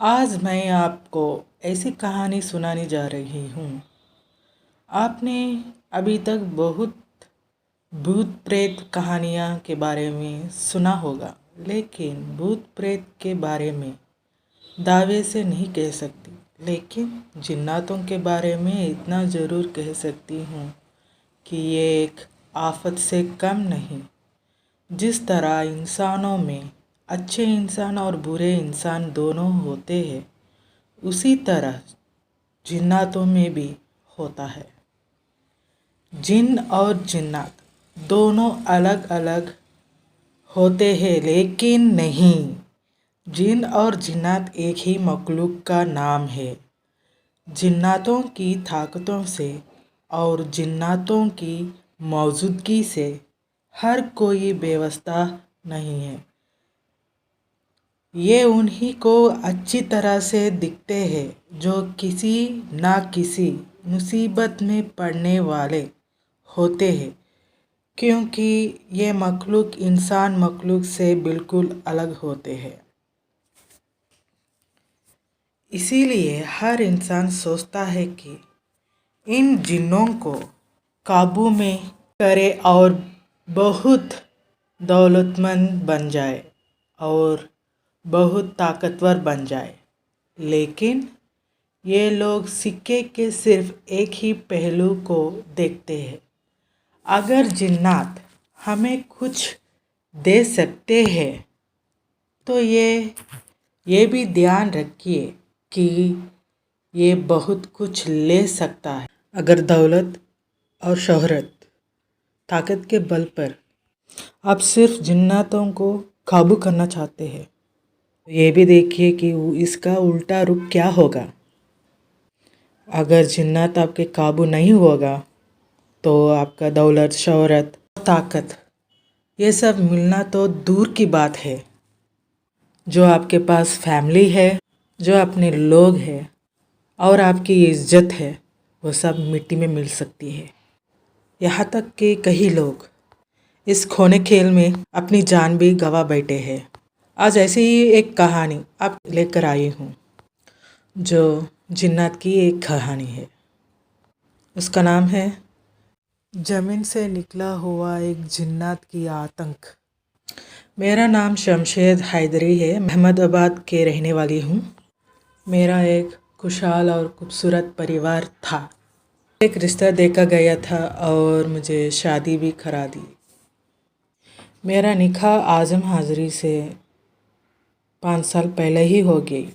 آج میں آپ کو ایسی کہانی سنانے جا رہی ہوں۔ آپ نے ابھی تک بہت بھوت پریت کہانیاں کے بارے میں سنا ہوگا، لیکن بھوت پریت کے بارے میں دعوے سے نہیں کہہ سکتی، لیکن جناتوں کے بارے میں اتنا ضرور کہہ سکتی ہوں کہ یہ ایک آفت سے کم نہیں۔ جس طرح انسانوں میں اچھے انسان اور برے انسان دونوں ہوتے ہیں، اسی طرح جناتوں میں بھی ہوتا ہے۔ جن اور جنات دونوں الگ الگ ہوتے ہیں، لیکن نہیں، جن اور جنات ایک ہی مخلوق کا نام ہے۔ جناتوں کی طاقتوں سے اور جناتوں کی موجودگی سے ہر کوئی وابستہ نہیں ہے۔ یہ انہی کو اچھی طرح سے دکھتے ہیں جو کسی نہ کسی مصیبت میں پڑنے والے ہوتے ہیں، کیونکہ یہ مخلوق انسان مخلوق سے بالکل الگ ہوتے ہیں۔ اسی لیے ہر انسان سوچتا ہے کہ ان جنوں کو قابو میں کرے اور بہت دولت مند بن جائے اور بہت طاقتور بن جائے، لیکن یہ لوگ سکے کے صرف ایک ہی پہلو کو دیکھتے ہیں۔ اگر جنات ہمیں کچھ دے سکتے ہیں تو یہ بھی دھیان رکھیے کہ یہ بہت کچھ لے سکتا ہے۔ اگر دولت اور شہرت، طاقت کے بل پر آپ صرف جناتوں کو قابو کرنا چاہتے ہیں، تو یہ بھی دیکھیے کہ اس کا الٹا رخ کیا ہوگا۔ اگر جنات آپ کے قابو نہیں ہوگا تو آپ کا دولت، شہرت، طاقت، یہ سب ملنا تو دور کی بات ہے۔ جو آپ کے پاس فیملی ہے، جو اپنے لوگ ہیں اور آپ کی عزت ہے، وہ سب مٹی میں مل سکتی ہے۔ یہاں تک کہ کئی لوگ اس کھونے کھیل میں اپنی جان بھی گنوا بیٹھے ہیں۔ آج ایسی ہی ایک کہانی آپ لے کر آئی ہوں، جو جنات کی ایک کہانی ہے۔ اس کا نام ہے زمین سے نکلا ہوا ایک جنات کی آتنک۔ میرا نام شمشید حیدری ہے، میں احمد آباد کے رہنے والی ہوں۔ میرا ایک خوشحال اور خوبصورت پریوار تھا۔ ایک رشتہ دیکھا گیا تھا اور مجھے شادی بھی کرا دی۔ میرا نکاح اعظم حاضری سے 5 سال پہلے ہی ہو گئی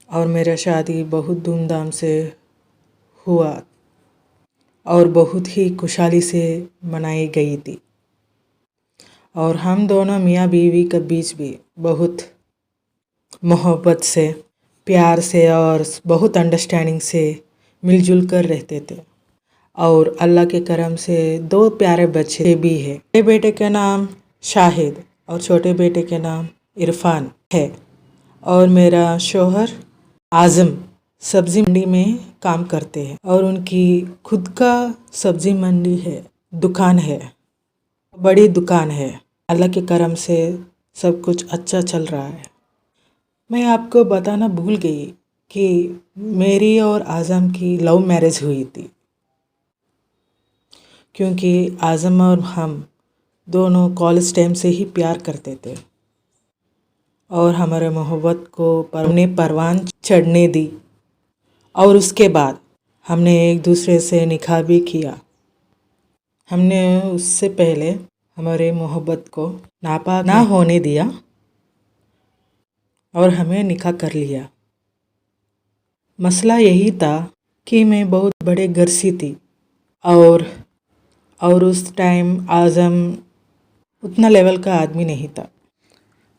اور میرا شادی بہت دھوم دھام سے ہوا اور بہت ہی خوشحالی سے منائی گئی تھی، اور ہم دونوں میاں بیوی کے بیچ بھی بہت محبت سے، پیار سے اور بہت انڈرسٹینڈنگ سے مل جل کر رہتے تھے، اور اللہ کے کرم سے 2 پیارے بچے بھی ہیں۔ بڑے بیٹے کا نام شاہد اور چھوٹے بیٹے کا نام عرفان ہے، اور میرا شوہر اعظم سبزی منڈی میں کام کرتے ہیں اور ان کی خود کا سبزی منڈی ہے، دکان ہے، بڑی دکان ہے۔ اللہ کے کرم سے سب کچھ اچھا چل رہا ہے۔ میں آپ کو بتانا بھول گئی کہ میری اور اعظم کی لو میرج ہوئی تھی، کیونکہ اعظم اور ہم دونوں کالج ٹائم سے ہی پیار کرتے تھے اور ہمارے محبت کو نے پروان چڑھنے دی، اور اس کے بعد ہم نے ایک دوسرے سے نکاح بھی کیا۔ ہم نے اس سے پہلے ہمارے محبت کو ناپاک نہ ہونے دیا اور ہمیں نکاح کر لیا۔ مسئلہ یہی تھا کہ میں بہت بڑے گھر سے تھی، اور اس ٹائم اعظم اتنا لیول کا آدمی نہیں تھا۔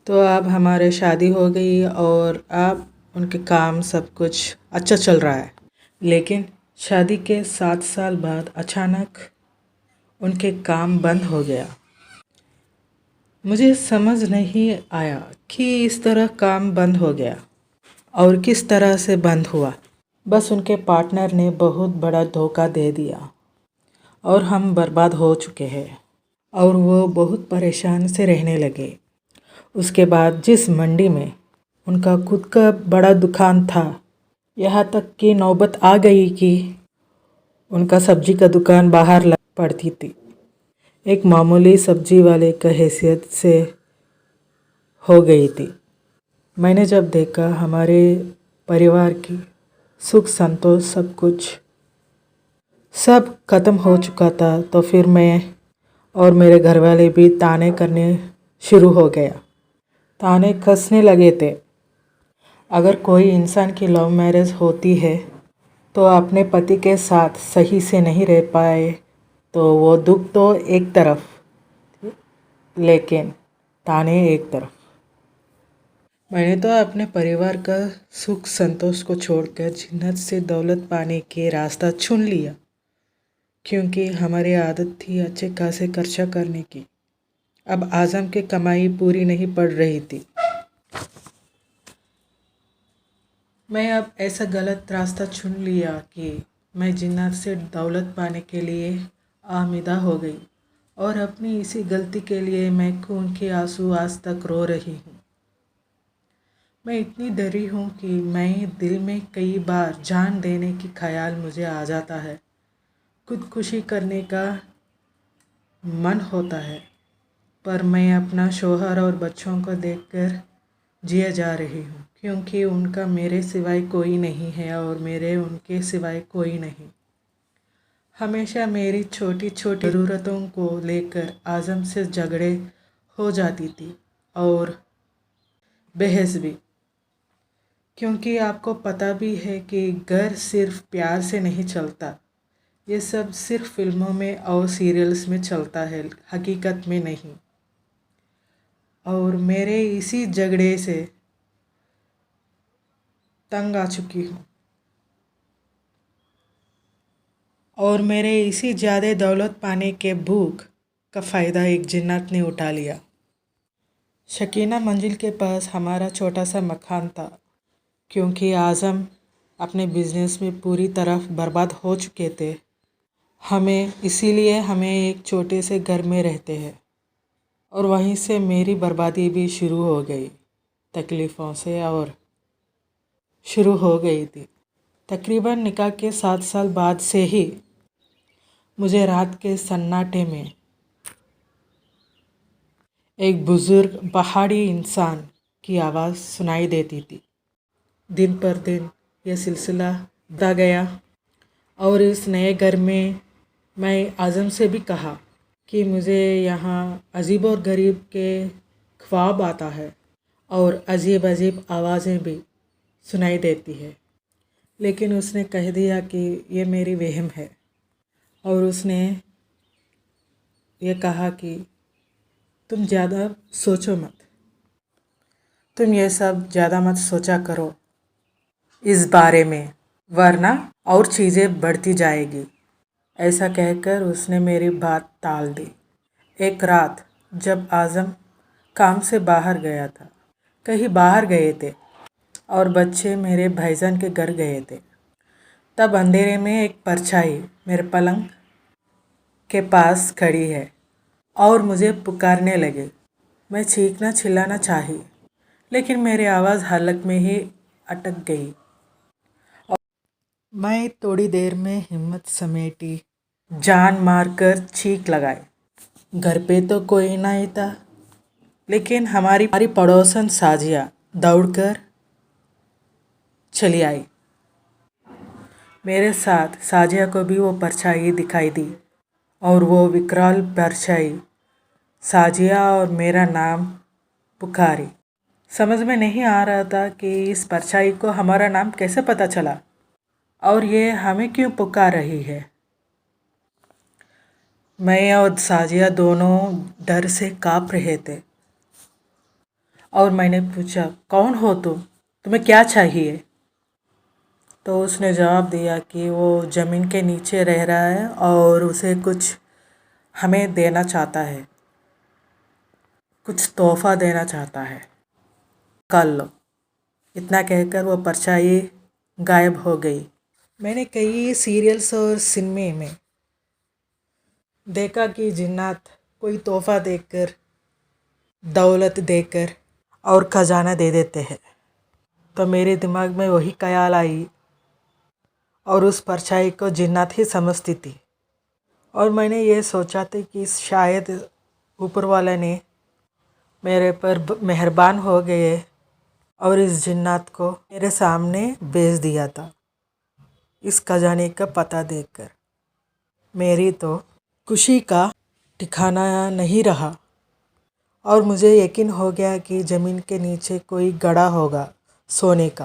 تو اب ہمارے شادی ہو گئی اور اب ان کے کام سب کچھ اچھا چل رہا ہے، لیکن شادی کے 7 سال بعد اچانک ان کے کام بند ہو گیا۔ مجھے سمجھ نہیں آیا کہ اس طرح کام بند ہو گیا اور کس طرح سے بند ہوا۔ بس ان کے پارٹنر نے بہت بڑا دھوکہ دے دیا اور ہم برباد ہو چکے ہیں، اور وہ بہت پریشان سے رہنے لگے۔ اس کے بعد جس منڈی میں ان کا خود کا بڑا دکان تھا، یہاں تک کہ نوبت آ گئی کہ ان کا سبزی کا دکان باہر پڑتی تھی، ایک معمولی سبزی والے کا حیثیت سے ہو گئی تھی۔ میں نے جب دیکھا ہمارے پریوار کی سکھ سنتوش سب ختم ہو چکا تھا، تو پھر میں اور میرے گھر والے بھی تانے کرنے شروع ہو گیا، تانے کسنے لگے تھے۔ اگر کوئی انسان کی لو میرج ہوتی ہے تو اپنے پتی کے ساتھ صحیح سے نہیں رہ پائے تو وہ دکھ تو ایک طرف لیکن تانے ایک طرف۔ میں نے تو اپنے پریوار کا سکھ سنتوش کو چھوڑ کر جنت سے دولت پانے کے راستہ چن لیا، کیونکہ ہماری عادت تھی اچھے خاصے خرچہ کرنے کی۔ اب اعظم کی کمائی پوری نہیں پڑ رہی تھی۔ میں اب ایسا غلط راستہ چن لیا کہ میں جنت سے دولت پانے کے لیے آمادہ ہو گئی، اور اپنی اسی غلطی کے لیے میں خون کے آنسو آج تک رو رہی ہوں۔ میں اتنی ڈری ہوں کہ میں دل میں کئی بار جان دینے کی خیال مجھے آ جاتا ہے، خودکشی کرنے کا من ہوتا ہے، پر میں اپنا شوہر اور بچوں کو دیکھ کر جیے جا رہی ہوں، کیونکہ ان کا میرے سوائے کوئی نہیں ہے اور میرے ان کے سوائے کوئی نہیں۔ ہمیشہ میری چھوٹی چھوٹی ضرورتوں کو لے کر اعظم سے جھگڑے ہو جاتی تھی اور بحث بھی، کیونکہ آپ کو پتہ بھی ہے کہ گھر صرف پیار سے نہیں چلتا، یہ سب صرف فلموں میں اور سیریلز میں چلتا ہے، حقیقت میں نہیں۔ اور میرے اسی جھگڑے سے تنگ آ چکی ہوں، اور میرے اسی زیادہ دولت پانے کے بھوک کا فائدہ ایک جنات نے اٹھا لیا۔ شکینہ منزل کے پاس ہمارا چھوٹا سا مکان تھا، کیونکہ اعظم اپنے بزنس میں پوری طرح برباد ہو چکے تھے، اسی لیے ہمیں ایک چھوٹے سے گھر میں رہتے ہیں، اور وہیں سے میری بربادی بھی شروع ہو گئی، تکلیفوں سے اور شروع ہو گئی تھی۔ تقریباً نکاح کے 7 سال بعد سے ہی مجھے رات کے سناٹے میں ایک بزرگ پہاڑی انسان کی آواز سنائی دیتی تھی۔ دن پر دن یہ سلسلہ بڑھتا گیا، اور اس نئے گھر میں اعظم سے بھی کہا کہ مجھے یہاں عجیب اور غریب کے خواب آتا ہے اور عجیب عجیب آوازیں بھی سنائی دیتی ہے، لیکن اس نے کہہ دیا کہ یہ میری وہم ہے، اور اس نے یہ کہا کہ تم زیادہ سوچو مت، تم یہ سب زیادہ مت سوچا کرو اس بارے میں، ورنہ اور چیزیں بڑھتی جائے گی۔ ایسا کہہ کر اس نے میری بات ٹال دی۔ ایک رات جب اعظم کام سے باہر گیا تھا، کہیں باہر گئے تھے، اور بچے میرے بھائی جان کے گھر گئے تھے، تب اندھیرے میں ایک پرچھائی میرے پلنگ کے پاس کھڑی ہے اور مجھے پکارنے لگی۔ میں چیخنا چلانا چاہی، لیکن میری آواز حلق میں ہی اٹک گئی۔ میں تھوڑی دیر میں ہمت سمیٹی، جان مار کر چیخ لگائی۔ گھر پہ تو کوئی نہیں تھا، لیکن ہماری پڑوسن ساجیہ دوڑ کر چلی آئی۔ میرے ساتھ ساجیہ کو بھی وہ پرچھائی دکھائی دی، اور وہ وکرال پرچھائی ساجیہ اور میرا نام پکاری۔ سمجھ میں نہیں آ رہا تھا کہ اس پرچھائی کو ہمارا نام کیسے پتہ چلا، اور یہ ہمیں کیوں پکار رہی ہے۔ میں اور ساجیہ دونوں ڈر سے کانپ رہے تھے، اور میں نے پوچھا، کون ہو تم؟ تمہیں کیا چاہیے؟ تو اس نے جواب دیا کہ وہ زمین کے نیچے رہ رہا ہے اور اسے کچھ ہمیں دینا چاہتا ہے، کچھ تحفہ دینا چاہتا ہے، کر لو۔ اتنا کہہ کر وہ پرچھائی غائب ہو گئی۔ میں نے کئی سیریلز اور سنیما میں دیکھا کہ جنات کوئی تحفہ دے کر، دولت دے کر اور خزانہ دے دیتے ہیں، تو میرے دماغ میں وہی خیال آئی اور اس پرچھائی کو جنات ہی سمجھتی تھی، اور میں نے یہ سوچا تھا کہ شاید اوپر والا نے میرے پر مہربان ہو گئے اور اس جنات کو میرے سامنے بھیج دیا تھا اس خزانے کا پتہ دیکھ کر۔ میری تو خوشی کا ٹھکانہ نہیں رہا، اور مجھے یقین ہو گیا کہ زمین کے نیچے کوئی گڑھا ہوگا سونے کا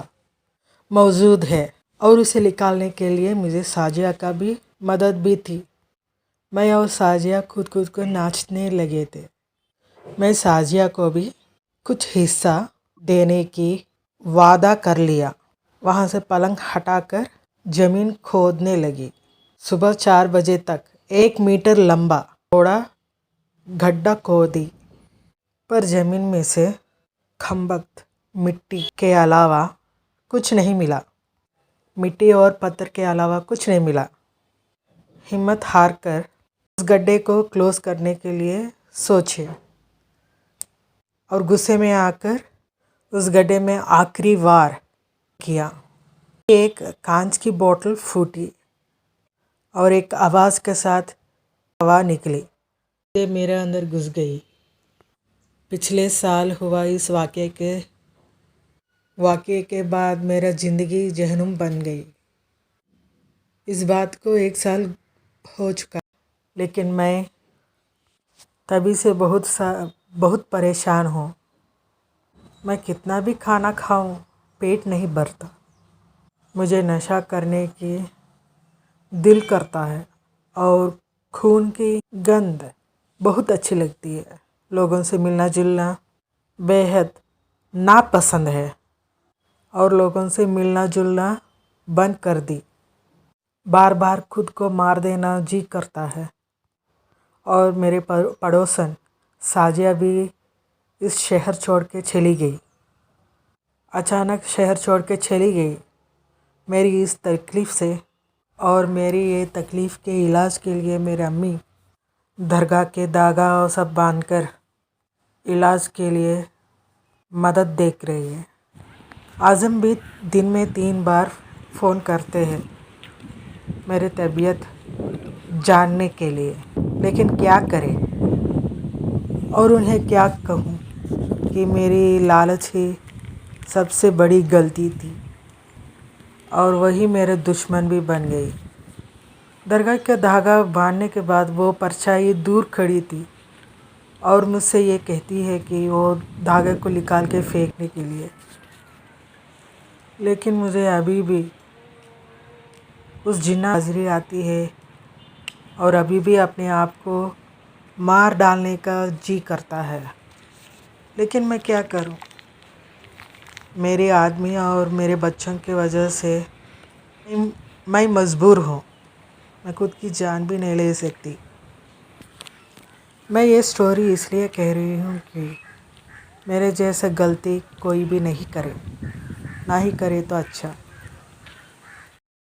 موجود ہے، اور اسے نکالنے کے لیے مجھے شازیہ کا بھی مدد بھی تھی۔ میں اور شازیہ خود کو ناچنے لگے تھے۔ میں شازیہ کو بھی کچھ حصہ دینے کی وعدہ کر لیا۔ وہاں سے پلنگ ہٹا کر زمین کھودنے لگی۔ صبح 4 بجے تک 1 میٹر لمبا تھوڑا گڈھا کھودی، پر زمین میں سے کھمبت مٹی کے علاوہ کچھ نہیں ملا۔ مٹی اور پتھر کے علاوہ کچھ نہیں ملا۔ ہمت ہار کر اس گڈھے کو کلوز کرنے کے لیے سوچے، اور غصے میں آ کر اس گڈھے میں آخری وار کیا۔ ایک کانچ کی بوتل پھوٹی اور ایک آواز کے ساتھ ہوا نکلی، یہ میرے اندر گھس گئی۔ پچھلے سال ہوا اس واقعے کے بعد میرا زندگی جہنم بن گئی۔ اس بات کو 1 سال ہو چکا، لیکن میں تبھی سے بہت پریشان ہوں۔ میں کتنا بھی کھانا کھاؤں پیٹ نہیں بھرتا۔ مجھے نشہ کرنے کی دل کرتا ہے، اور خون کی گند بہت اچھی لگتی ہے۔ لوگوں سے ملنا جلنا بے حد ناپسند ہے، اور لوگوں سے ملنا جلنا بند کر دی۔ بار بار خود کو مار دینا جی کرتا ہے۔ اور میرے پڑوسن شازیہ بھی اس شہر چھوڑ کے چلی گئی۔ اچانک شہر چھوڑ کے چلی گئی۔ میری اس تکلیف سے اور میری یہ تکلیف کے علاج کے لیے میری امی درگاہ کے دھاگا اور سب باندھ کر علاج کے لیے مدد دیکھ رہی ہے۔ اعظم بھی دن میں 3 بار فون کرتے ہیں میری طبیعت جاننے کے لیے، لیکن کیا کریں اور انہیں کیا کہوں کہ میری لالچ ہی سب سے بڑی غلطی تھی، اور وہی میرے دشمن بھی بن گئی۔ درگاہ کا دھاگا باندھنے کے بعد وہ پرچھائی دور کھڑی تھی اور مجھ سے یہ کہتی ہے کہ وہ دھاگے کو نکال کے پھینکنے کے لیے، لیکن مجھے ابھی بھی اس جنات کی حاضری آتی ہے، اور ابھی بھی اپنے آپ کو مار ڈالنے کا جی کرتا ہے، لیکن میں کیا کروں؟ میرے آدمی اور میرے بچوں کی وجہ سے میں مجبور ہوں۔ میں خود کی جان بھی نہیں لے سکتی۔ میں یہ سٹوری اس لیے کہہ رہی ہوں کہ میرے جیسے غلطی کوئی بھی نہیں کرے، نہ ہی کرے تو اچھا۔